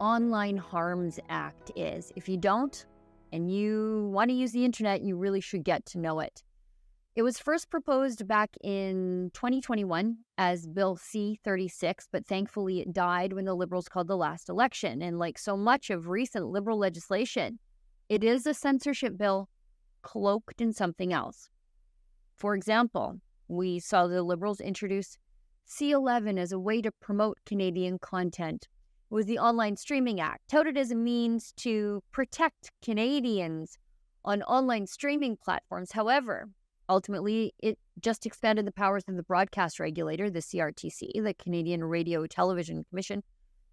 Online Harms Act is. If you don't, and you want to use the internet, you really should get to know it. It was first proposed back in 2021 as Bill C-36, but thankfully it died when the Liberals called the last election. And like so much of recent Liberal legislation, it is a censorship bill cloaked in something else. For example, we saw the Liberals introduce C-11 as a way to promote Canadian content. It was the Online Streaming Act, touted as a means to protect Canadians on online streaming platforms. However, ultimately, it just expanded the powers of the broadcast regulator, the CRTC, the Canadian Radio Television Commission,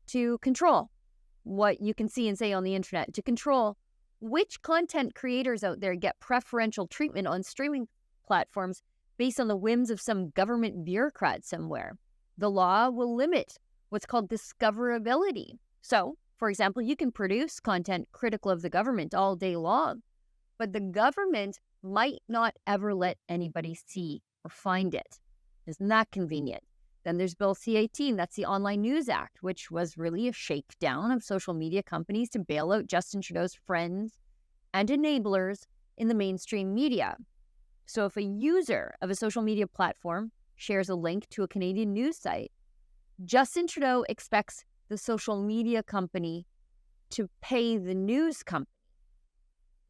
to control what you can see and say on the internet, to control which content creators out there get preferential treatment on streaming platforms based on the whims of some government bureaucrat somewhere. The law will limit what's called discoverability. So, for example, you can produce content critical of the government all day long, but the government might not ever let anybody see or find it. Isn't that convenient? Then there's Bill C-18, that's the Online News Act, which was really a shakedown of social media companies to bail out Justin Trudeau's friends and enablers in the mainstream media. So if a user of a social media platform shares a link to a Canadian news site, Justin Trudeau expects the social media company to pay the news company.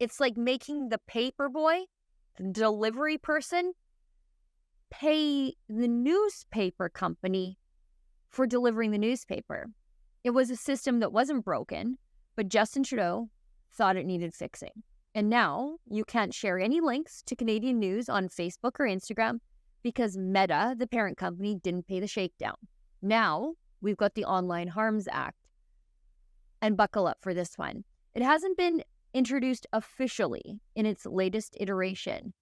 It's like making the paper boy, the delivery person, pay the newspaper company for delivering the newspaper. It was a system that wasn't broken, but Justin Trudeau thought it needed fixing. And now you can't share any links to Canadian news on Facebook or Instagram because Meta, the parent company, didn't pay the shakedown. Now we've got the Online Harms Act. And buckle up for this one. It hasn't been introduced officially in its latest iteration,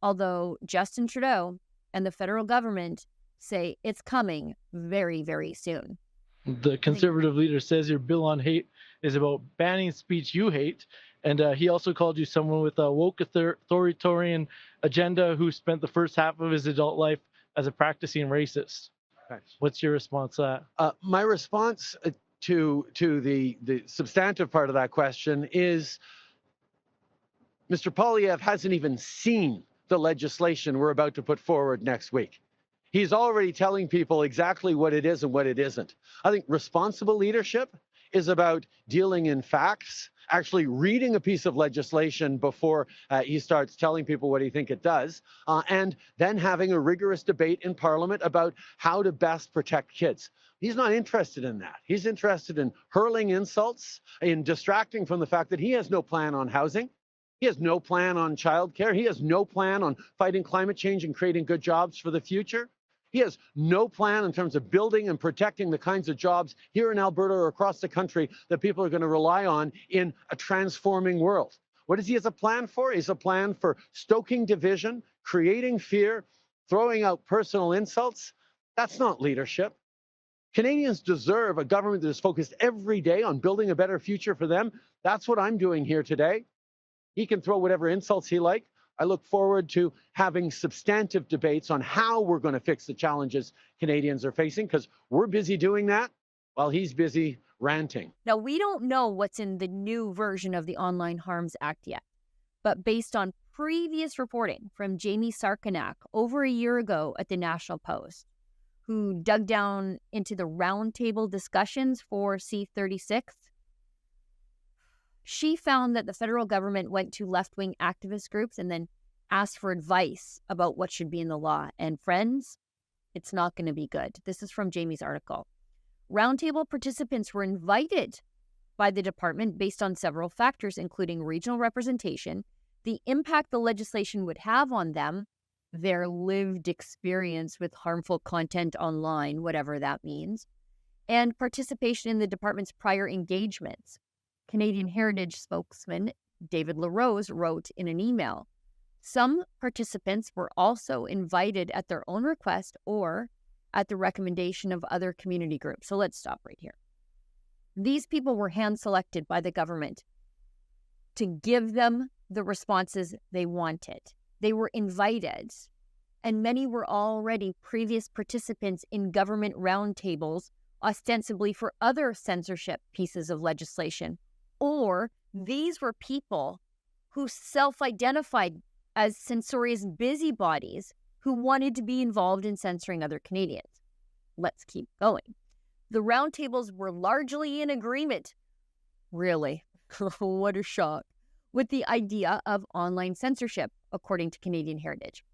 although Justin Trudeau and the federal government say it's coming very, very soon. The Conservative leader says your bill on hate is about banning speech you hate, and he also called you someone with a woke authoritarian agenda who spent the first half of his adult life as a practicing racist. What's your response to that? My response to the substantive part of that question is Mr. Poilievre hasn't even seen the legislation we're about to put forward next week. He's already telling people exactly what it is and what it isn't. I think responsible leadership is about dealing in facts, actually reading a piece of legislation before he starts telling people what he thinks it does, and then having a rigorous debate in Parliament about how to best protect kids. He's not interested in that. He's interested in hurling insults, in distracting from the fact that he has no plan on housing. He has no plan on childcare. He has no plan on fighting climate change and creating good jobs for the future. He has no plan in terms of building and protecting the kinds of jobs here in Alberta or across the country that people are going to rely on in a transforming world. What does he have a plan for? He has a plan for stoking division, creating fear, throwing out personal insults. That's not leadership. Canadians deserve a government that is focused every day on building a better future for them. That's what I'm doing here today. He can throw whatever insults he likes. I look forward to having substantive debates on how we're going to fix the challenges Canadians are facing, because we're busy doing that while he's busy ranting. Now, we don't know what's in the new version of the Online Harms Act yet, but based on previous reporting from Jamie Sarkanak over a year ago at the National Post, who dug down into the roundtable discussions for C-36, she found that the federal government went to left-wing activist groups and then asked for advice about what should be in the law. And friends, it's not going to be good. This is from Jamie's article. Roundtable participants were invited by the department based on several factors, including regional representation, the impact the legislation would have on them, their lived experience with harmful content online, whatever that means, and participation in the department's prior engagements. Canadian Heritage spokesman David LaRose wrote in an email, some participants were also invited at their own request or at the recommendation of other community groups. So let's stop right here. These people were hand-selected by the government to give them the responses they wanted. They were invited, and many were already previous participants in government roundtables ostensibly for other censorship pieces of legislation. Or these were people who self-identified as censorious busybodies who wanted to be involved in censoring other Canadians. Let's keep going. The roundtables were largely in agreement. Really? What a shock. With the idea of online censorship, according to Canadian Heritage.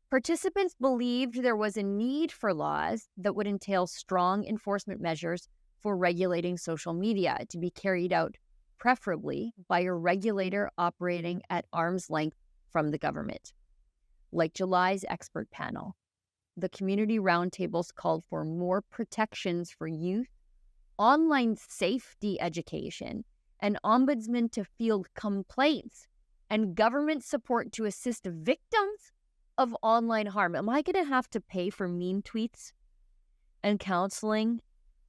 Participants believed there was a need for laws that would entail strong enforcement measures for regulating social media to be carried out preferably by a regulator operating at arm's length from the government. Like July's expert panel, the community roundtables called for more protections for youth, online safety education, an ombudsman to field complaints, and government support to assist victims of online harm. Am I going to have to pay for mean tweets and counseling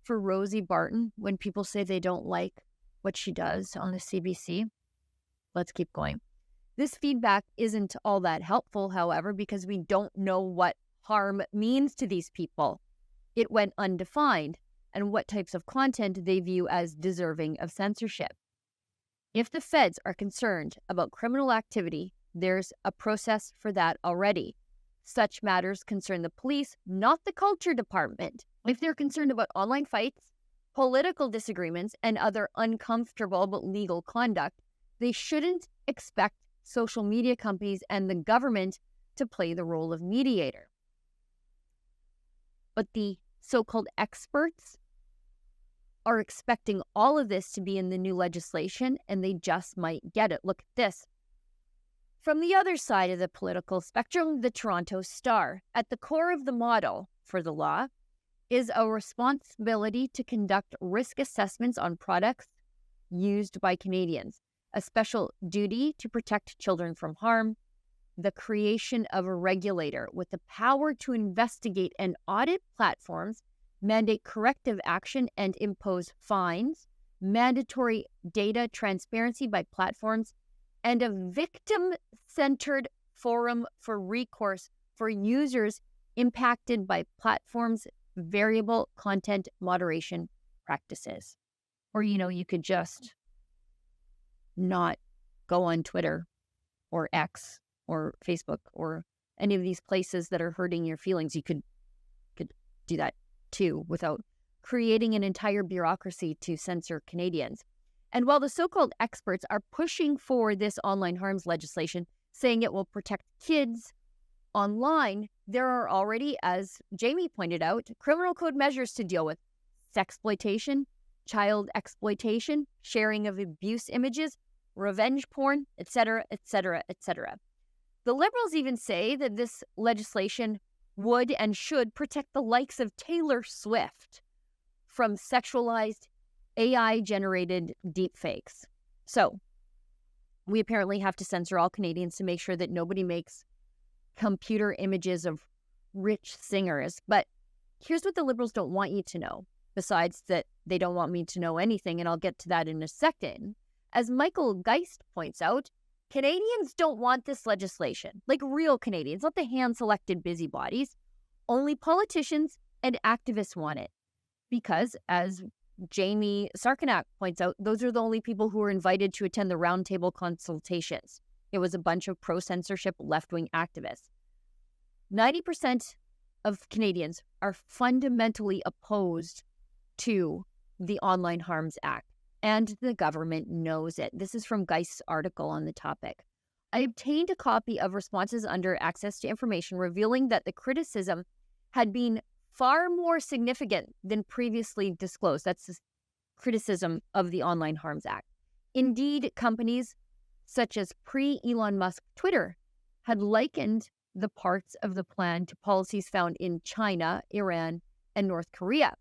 for Rosie Barton when people say they don't like what she does on the CBC? Let's keep going. This feedback isn't all that helpful, however, because we don't know what harm means to these people. It went undefined, and what types of content they view as deserving of censorship. If the feds are concerned about criminal activity, there's a process for that already. Such matters concern the police, not the culture department. If they're concerned about online fights, political disagreements, and other uncomfortable but legal conduct, they shouldn't expect social media companies and the government to play the role of mediator. But the so-called experts are expecting all of this to be in the new legislation, and they just might get it. Look at this. From the other side of the political spectrum, the Toronto Star. At the core of the model for the law is a responsibility to conduct risk assessments on products used by Canadians, a special duty to protect children from harm, the creation of a regulator with the power to investigate and audit platforms, mandate corrective action and impose fines, mandatory data transparency by platforms, and a victim-centered forum for recourse for users impacted by platforms' variable content moderation practices. Or, you could just not go on Twitter or X or Facebook or any of these places that are hurting your feelings. You could do that too without creating an entire bureaucracy to censor Canadians. And while the so-called experts are pushing for this online harms legislation, saying it will protect kids online, there are already, as Jamie pointed out, criminal code measures to deal with sexploitation, child exploitation, sharing of abuse images, revenge porn, etc., etc., etc. The Liberals even say that this legislation would and should protect the likes of Taylor Swift from sexualized AI-generated deepfakes. So, we apparently have to censor all Canadians to make sure that nobody makes computer images of rich singers. But here's what the Liberals don't want you to know, besides that they don't want me to know anything, and I'll get to that in a second. As Michael Geist points out, Canadians don't want this legislation, like real Canadians, not the hand-selected busybodies. Only politicians and activists want it. Because, as Jamie Sarkanak points out, those are the only people who were invited to attend the roundtable consultations. It was a bunch of pro-censorship left-wing activists. 90% of Canadians are fundamentally opposed to the Online Harms Act, and the government knows it. This is from Geist's article on the topic. I obtained a copy of responses under access to information revealing that the criticism had been far more significant than previously disclosed. That's the criticism of the Online Harms Act. Indeed, companies such as pre-Elon Musk Twitter had likened the parts of the plan to policies found in China, Iran, and North Korea.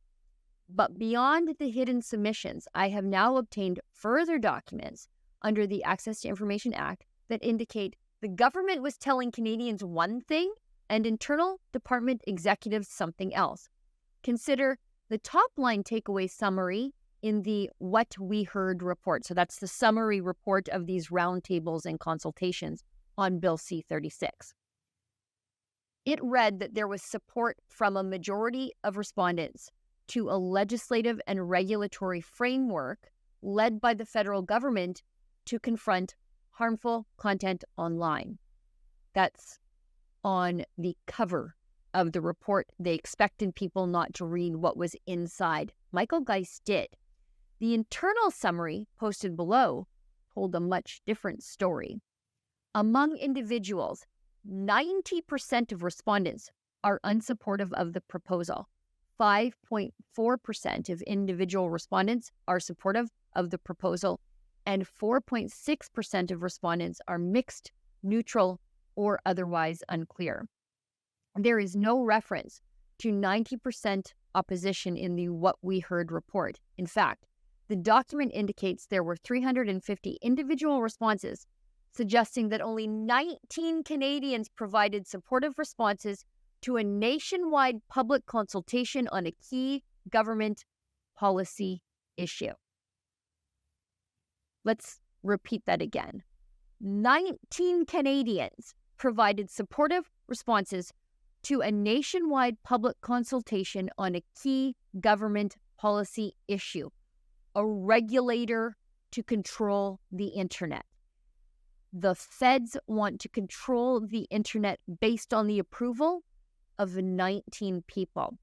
But beyond the hidden submissions, I have now obtained further documents under the Access to Information Act that indicate the government was telling Canadians one thing and internal department executives something else. Consider the top-line takeaway summary in the What We Heard report. So that's the summary report of these roundtables and consultations on Bill C-36. It read that there was support from a majority of respondents to a legislative and regulatory framework led by the federal government to confront harmful content online. That's on the cover of the report. They expected people not to read what was inside. Michael Geist did. The internal summary posted below told a much different story. Among individuals, 90% of respondents are unsupportive of the proposal. 5.4% of individual respondents are supportive of the proposal, and 4.6% of respondents are mixed, neutral, or otherwise unclear. There is no reference to 90% opposition in the What We Heard report. In fact, the document indicates there were 350 individual responses, suggesting that only 19 Canadians provided supportive responses to a nationwide public consultation on a key government policy issue. Let's repeat that again. 19 Canadians provided supportive responses to a nationwide public consultation on a key government policy issue, a regulator to control the internet. The feds want to control the internet based on the approval of 19 people.